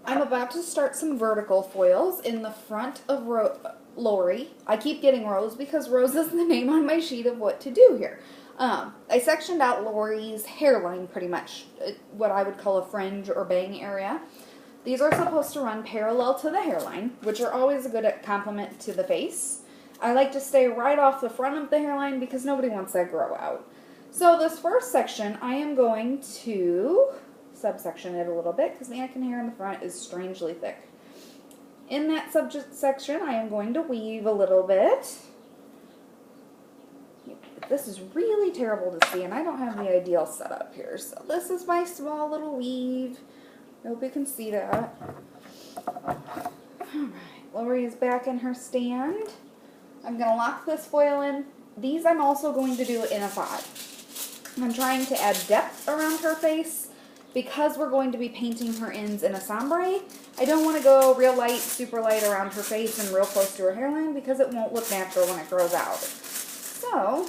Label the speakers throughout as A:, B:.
A: I'm about to start some vertical foils in the front of Lori. I keep getting Rose because Rose is the name on my sheet of what to do here. I sectioned out Lori's hairline pretty much, what I would call a fringe or bang area. These are supposed to run parallel to the hairline, which are always a good complement to the face. I like to stay right off the front of the hairline because nobody wants that grow out. So this first section, I am going to subsection it a little bit because the neck and hair in the front is strangely thick. In that subject section, I am going to weave a little bit. This is really terrible to see, and I don't have the ideal setup here. So this is my small little weave. I hope you can see that. Alright, Lori is back in her stand. I'm going to lock this foil in. These I'm also going to do in a 5. I'm trying to add depth around her face because we're going to be painting her ends in a sombre. I don't want to go real light, super light around her face and real close to her hairline because it won't look natural when it grows out. So,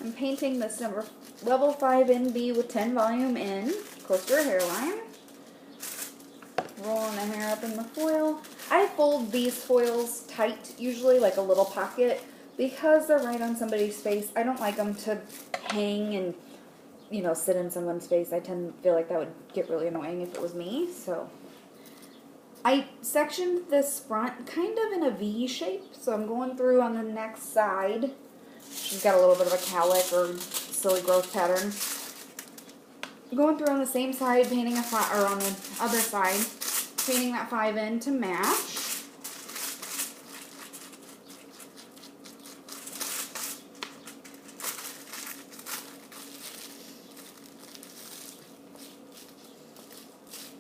A: I'm painting this level 5 NB with 10 volume in, close to her hairline. Rolling the hair up in the foil. I fold these foils tight, usually like a little pocket, because they're right on somebody's face. I don't like them to hang and, you know, sit in someone's face. I tend to feel like that would get really annoying if it was me, so. I sectioned this front kind of in a V shape, so I'm going through on the next side. She's got a little bit of a cowlick or silly growth pattern. I'm going through on the same side, painting a 5, or on the other side, painting that 5 in to match.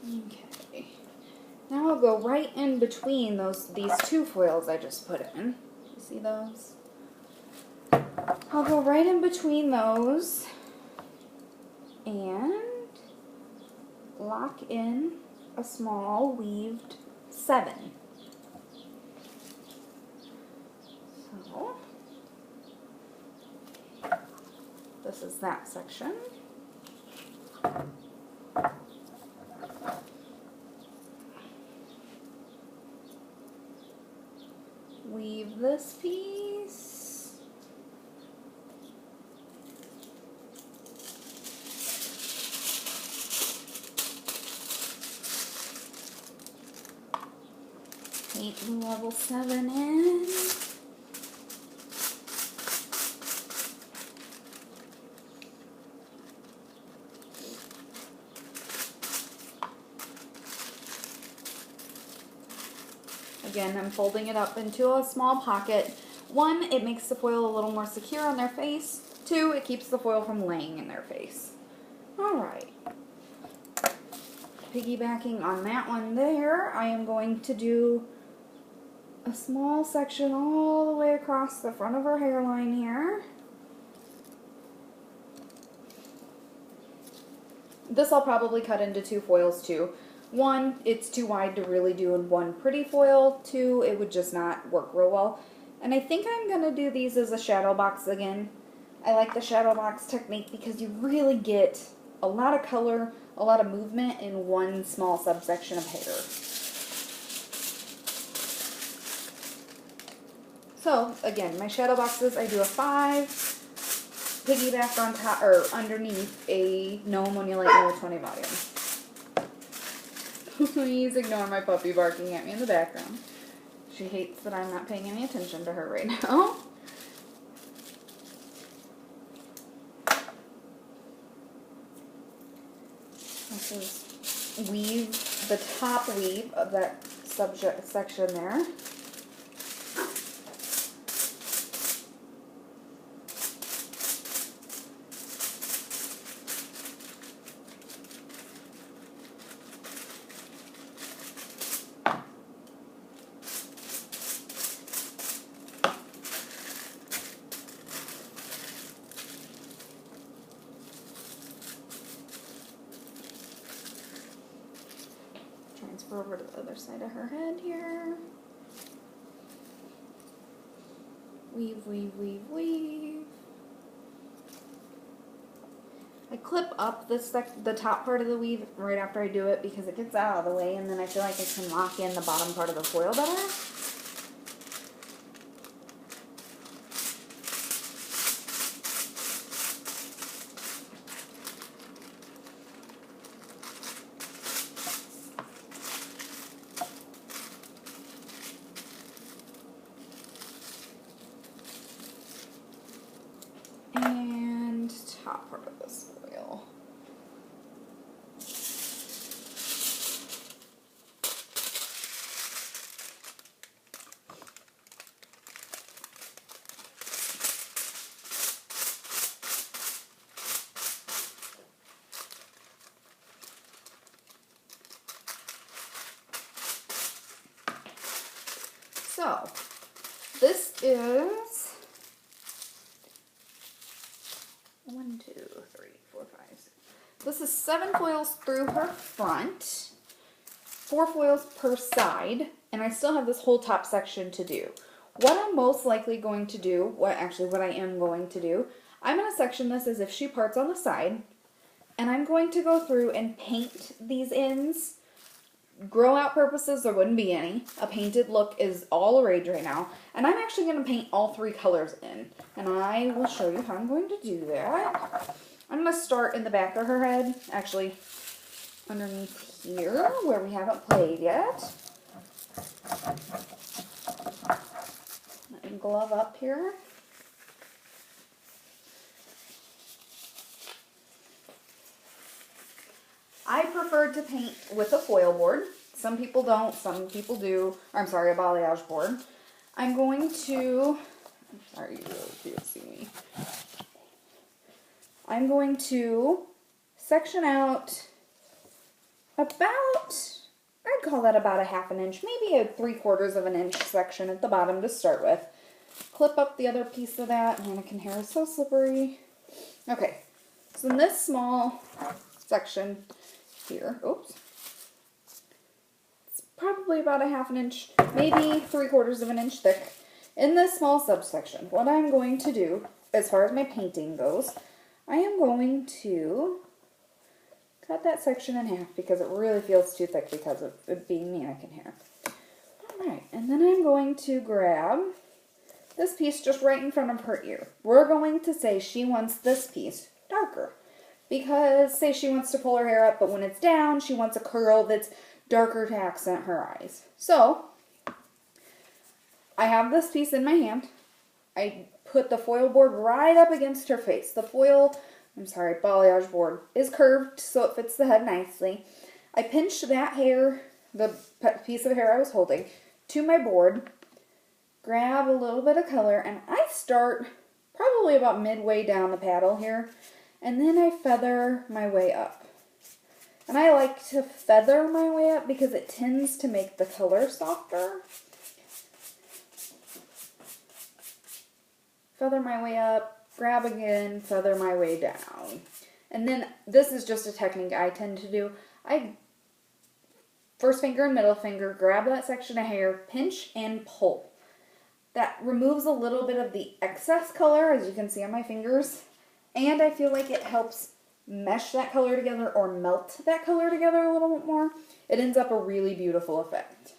A: Okay. Now I'll go right in between these 2 foils I just put in. You see those? I'll go right in between those and lock in a small weaved 7. So, this is that section. Weave this piece. Paint the level 7 in. Again, I'm folding it up into a small pocket. 1, it makes the foil a little more secure on their face. 2, it keeps the foil from laying in their face. Alright. Piggybacking on that one there, I am going to do a small section all the way across the front of her hairline here. This I'll probably cut into 2 foils too. 1, it's too wide to really do in one pretty foil. 2, it would just not work real well. And I think I'm going to do these as a shadow box again. I like the shadow box technique because you really get a lot of color, a lot of movement in one small subsection of hair. So, again, my shadow boxes, I do a 5, piggyback on top, or underneath a No Monolite No 20 volume. Please ignore my puppy barking at me in the background. She hates that I'm not paying any attention to her right now. This is weave, the top weave of that subject section there. Transfer over to the other side of her head here. Weave, weave, weave, weave. I clip up the top part of the weave right after I do it because it gets out of the way, and then I feel like I can lock in the bottom part of the foil better. And top part of this foil. So, this is 1, 2, 3, 4, 5, 6. This is 7 foils through her front, 4 foils per side, and I still have this whole top section to do. What I'm most likely going to do, what I am going to do, I'm going to section this as if she parts on the side, and I'm going to go through and paint these ends. Grow out purposes, there wouldn't be any. A painted look is all the rage right now. And I'm actually going to paint all 3 colors in. And I will show you how I'm going to do that. I'm going to start in the back of her head. Actually, underneath here, where we haven't played yet. Let me glove up here. I prefer to paint with a foil board. Some people don't, some people do. I'm sorry, a balayage board. I'm going to, I'm sorry, you really can't see me. I'm going to section out about, I'd call that about a 1/2 inch, maybe a 3/4 of an inch section at the bottom to start with. Clip up the other piece of that. Mannequin hair is so slippery. Okay, so in this small section here, oops, it's probably about a 1/2 inch, maybe 3/4 of an inch thick. In this small subsection, what I'm going to do, as far as my painting goes, I am going to cut that section in half because it really feels too thick because of it being mannequin hair. Alright, and then I'm going to grab this piece just right in front of her ear. We're going to say she wants this piece darker. Because, say she wants to pull her hair up, but when it's down, she wants a curl that's darker to accent her eyes. So, I have this piece in my hand. I put the foil board right up against her face. The balayage board is curved so it fits the head nicely. I pinch that hair, the piece of hair I was holding, to my board, grab a little bit of color, and I start probably about midway down the paddle here. And then I feather my way up. And I like to feather my way up because it tends to make the color softer. Feather my way up, grab again, feather my way down. And then this is just a technique I tend to do. I first finger and middle finger, grab that section of hair, pinch and pull. That removes a little bit of the excess color, as you can see on my fingers. And I feel like it helps mesh that color together or melt that color together a little bit more. It ends up a really beautiful effect.